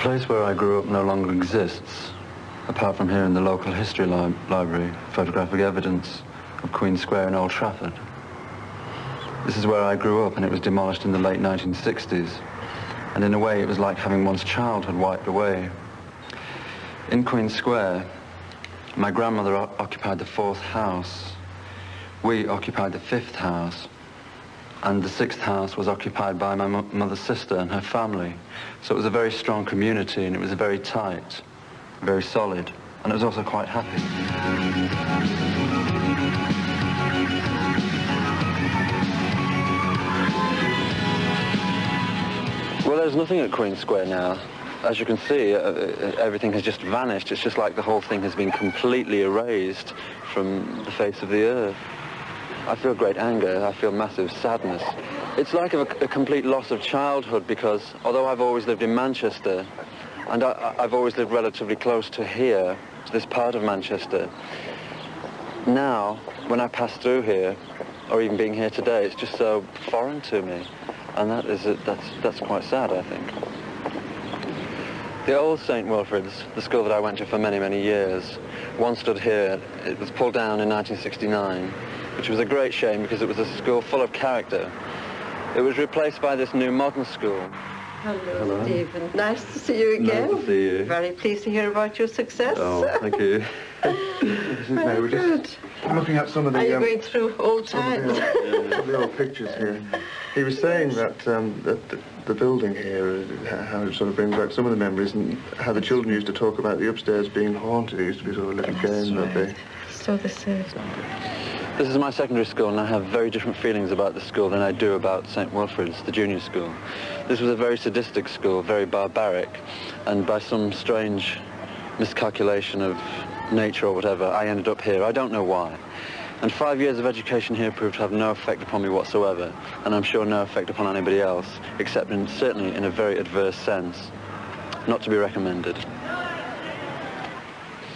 place where I grew up no longer exists, apart from here in the local history library, photographic evidence of Queen Square in Old Trafford. This is where I grew up, and it was demolished in the late 1960s. And in a way, it was like having one's childhood wiped away. In Queen Square, my grandmother occupied the 4th house. We occupied the 5th house. And the 6th house was occupied by my mother's sister and her family. So it was a very strong community, and it was very tight, very solid, and it was also quite happy. Well, there's nothing at Queen Square now. As you can see, everything has just vanished. It's just like the whole thing has been completely erased from the face of the earth. I feel great anger, I feel massive sadness. It's like a complete loss of childhood, because although I've always lived in Manchester, and I've always lived relatively close to here, to this part of Manchester, now, when I pass through here, or even being here today, it's just so foreign to me. And that's quite sad, I think. The old St. Wilfrid's, the school that I went to for many, many years, once stood here. It was pulled down in 1969. Which was a great shame, because it was a school full of character. It was replaced by this new modern school. Hello, Stephen. Nice to see you again. Nice to see you. Very pleased to hear about your success. Oh, thank you. Very good. I'm looking at some of the... Are you going through old times? Some of the old pictures here. He was saying that, that the building here, how it sort of brings back some of the memories, and how the children used to talk about the upstairs being haunted. It used to be sort of a little game that they... So they say. This is my secondary school, and I have very different feelings about the school than I do about St. Wilfrid's, the junior school. This was a very sadistic school, very barbaric, and by some strange miscalculation of nature or whatever, I ended up here. I don't know why. And 5 years of education here proved to have no effect upon me whatsoever, and I'm sure no effect upon anybody else, except certainly in a very adverse sense. Not to be recommended.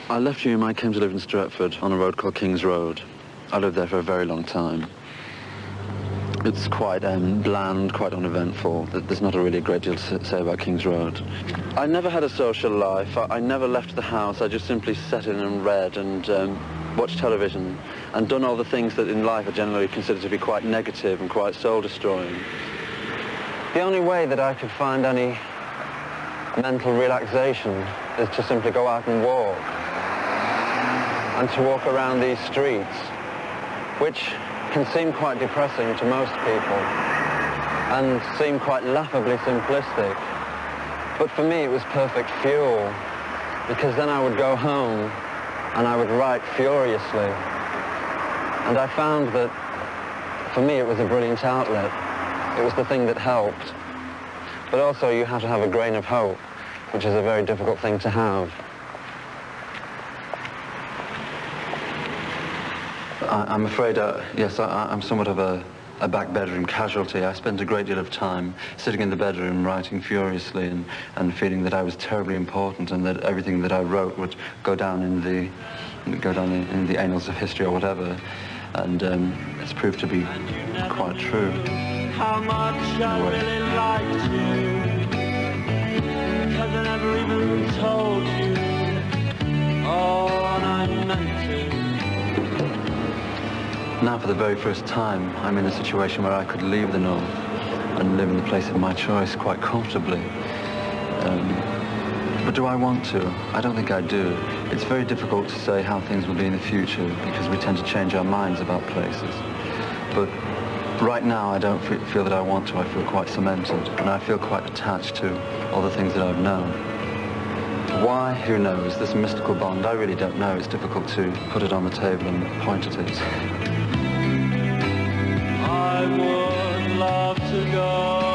I left Hume. I came to live in Stratford on a road called King's Road. I lived there for a very long time. It's quite bland, quite uneventful. There's not really a great deal to say about King's Road. I never had a social life. I never left the house. I just simply sat in and read and watched television and done all the things that in life are generally considered to be quite negative and quite soul-destroying. The only way that I could find any mental relaxation is to simply go out and walk, and to walk around these streets, which can seem quite depressing to most people and seem quite laughably simplistic. But for me it was perfect fuel, because then I would go home and I would write furiously. And I found that for me it was a brilliant outlet. It was the thing that helped. But also you have to have a grain of hope, which is a very difficult thing to have. I'm afraid, yes, I'm somewhat of a back bedroom casualty. I spent a great deal of time sitting in the bedroom writing furiously and feeling that I was terribly important, and that everything that I wrote would go down in the annals of history or whatever. And it's proved to be quite true. How much I really liked you, because I never even told you all I meant to. Now, for the very first time, I'm in a situation where I could leave the North and live in the place of my choice quite comfortably. But do I want to? I don't think I do. It's very difficult to say how things will be in the future, because we tend to change our minds about places. But right now, I don't feel that I want to. I feel quite cemented, and I feel quite attached to all the things that I've known. Why? Who knows? This mystical bond, I really don't know. It's difficult to put it on the table and point at it. I would love to go